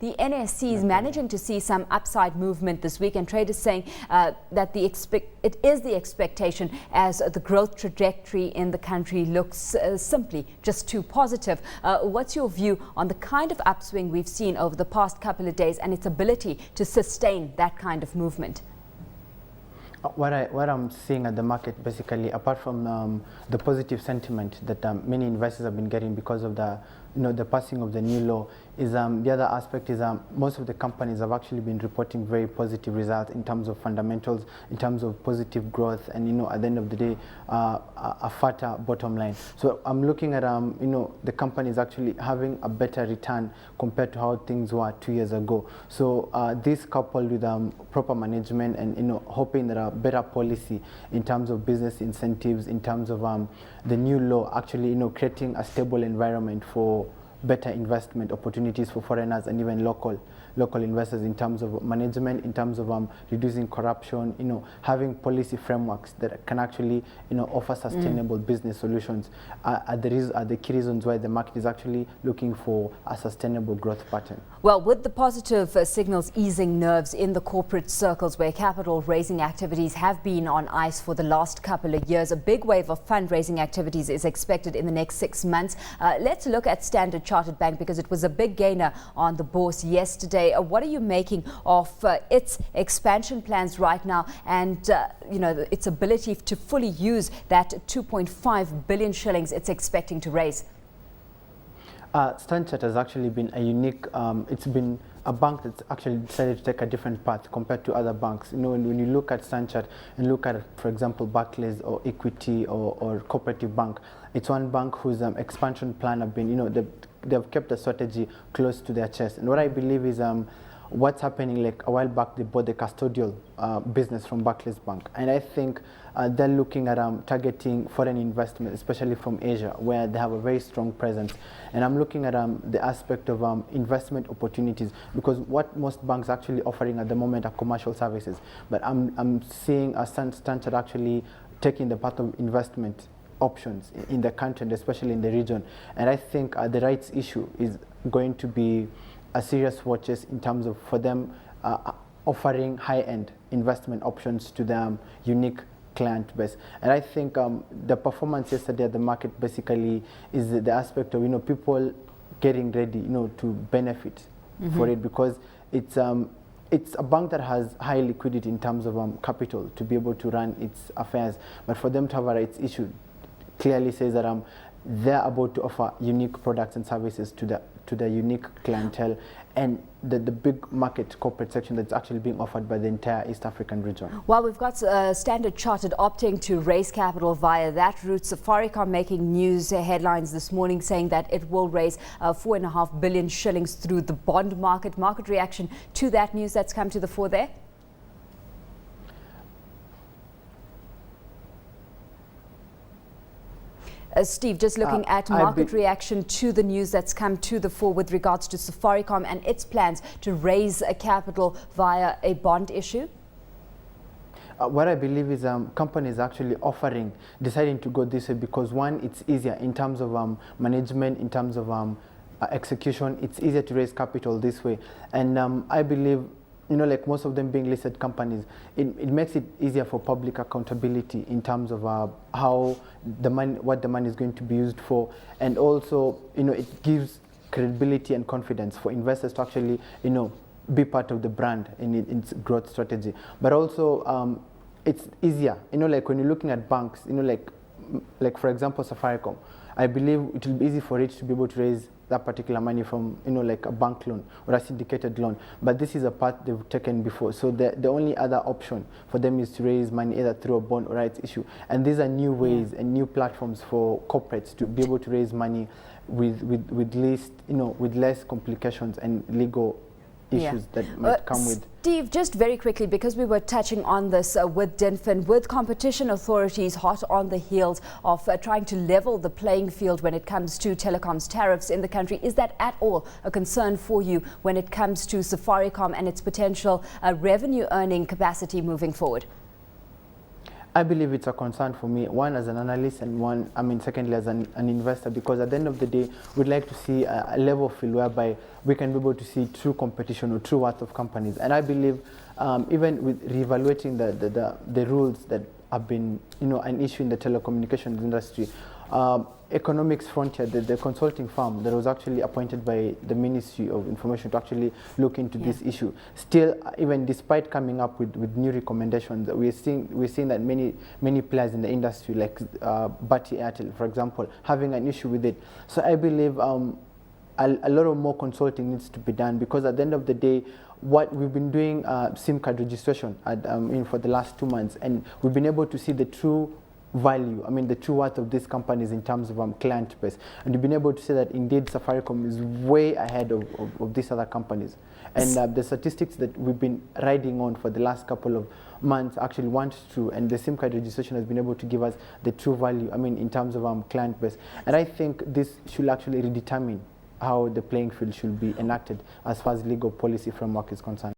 the NSE is managing to see some upside movement this week, and traders saying that it is the expectation as the growth trajectory in the country looks simply just too positive. What's your view on the kind of upswing we've seen over the past couple of days and its ability to sustain that kind of movement? What I'm seeing at the market, basically, apart from the positive sentiment that many investors have been getting because of the passing of the new law, is the other aspect is most of the companies have actually been reporting very positive results in terms of fundamentals, in terms of positive growth, and at the end of the day, a fatter bottom line. So I'm looking at the companies actually having a better return compared to how things were 2 years ago. So this coupled with proper management and hoping that a better policy in terms of business incentives, in terms of the new law actually creating a stable environment for better investment opportunities for foreigners and even local investors, in terms of management, in terms of reducing corruption, having policy frameworks that can actually offer sustainable business solutions are the key reasons why the market is actually looking for a sustainable growth pattern. Well, with the positive signals easing nerves in the corporate circles where capital raising activities have been on ice for the last couple of years, a big wave of fundraising activities is expected in the next 6 months. Let's look at Standard Chartered Bank, because it was a big gainer on the bourse yesterday. What are you making of its expansion plans right now, and its ability to fully use that 2.5 billion shillings it's expecting to raise? Standard Chartered has actually been a unique, it's been a bank that's actually decided to take a different path compared to other banks. When you look at Standard Chartered and look at, for example, Barclays or Equity or Cooperative Bank, it's one bank whose expansion plan have been, they've kept the strategy close to their chest. And what I believe is what's happening, like a while back, they bought the custodial business from Barclays Bank. And I think they're looking at targeting foreign investment, especially from Asia, where they have a very strong presence. And I'm looking at the aspect of investment opportunities, because what most banks are actually offering at the moment are commercial services. But I'm seeing a Standard actually taking the path of investment options in the country, and especially in the region. And I think the rights issue is going to be a serious watches in terms of for them offering high-end investment options to their unique client base. And I think the performance yesterday at the market basically is the aspect of people getting ready to benefit for it, because it's a bank that has high liquidity in terms of capital to be able to run its affairs. But for them to have a rights issue clearly says that they're about to offer unique products and services to the unique clientele and the big market corporate section that's actually being offered by the entire East African region. Well, we've got Standard Chartered opting to raise capital via that route. Safaricom making news headlines this morning saying that it will raise 4.5 billion shillings through the bond market. Market reaction to that news that's come to the fore there? Steve, just looking at market reaction to the news that's come to the fore with regards to Safaricom and its plans to raise a capital via a bond issue? What I believe is companies actually deciding to go this way because, one, it's easier in terms of management, in terms of execution. It's easier to raise capital this way. And I believe, like most of them being listed companies, it makes it easier for public accountability in terms of how what the money is going to be used for, and also it gives credibility and confidence for investors to actually be part of the brand in its growth strategy. But also it's easier, like when you're looking at banks, like for example Safaricom, I believe it will be easy for it to be able to raise that particular money from, like a bank loan or a syndicated loan. But this is a path they've taken before. So the only other option for them is to raise money either through a bond or rights issue. And these are new ways and new platforms for corporates to be able to raise money with less complications and legal issues that might come with. Steve, just very quickly, because we were touching on this with DINFIN, with competition authorities hot on the heels of trying to level the playing field when it comes to telecoms tariffs in the country, is that at all a concern for you when it comes to Safaricom and its potential revenue earning capacity moving forward? I believe it's a concern for me, one as an analyst and one, secondly as an investor, because at the end of the day, we'd like to see a level field whereby we can be able to see true competition or true worth of companies. And I believe even with reevaluating the rules that have been, an issue in the telecommunications industry, Economics Frontier, the consulting firm that was actually appointed by the Ministry of Information to actually look into this issue, still, even despite coming up with new recommendations, we're seeing that many players in the industry, like Bati Airtel, for example, having an issue with it. So I believe a lot of more consulting needs to be done, because at the end of the day, what we've been doing SIM card registration for the last 2 months, and we've been able to see the true value, the true worth of these companies in terms of client base. And we've been able to say that indeed Safaricom is way ahead of these other companies. And the statistics that we've been riding on for the last couple of months actually want true, and the SIM card registration has been able to give us the true value, in terms of client base. And I think this should actually redetermine how the playing field should be enacted as far as legal policy framework is concerned.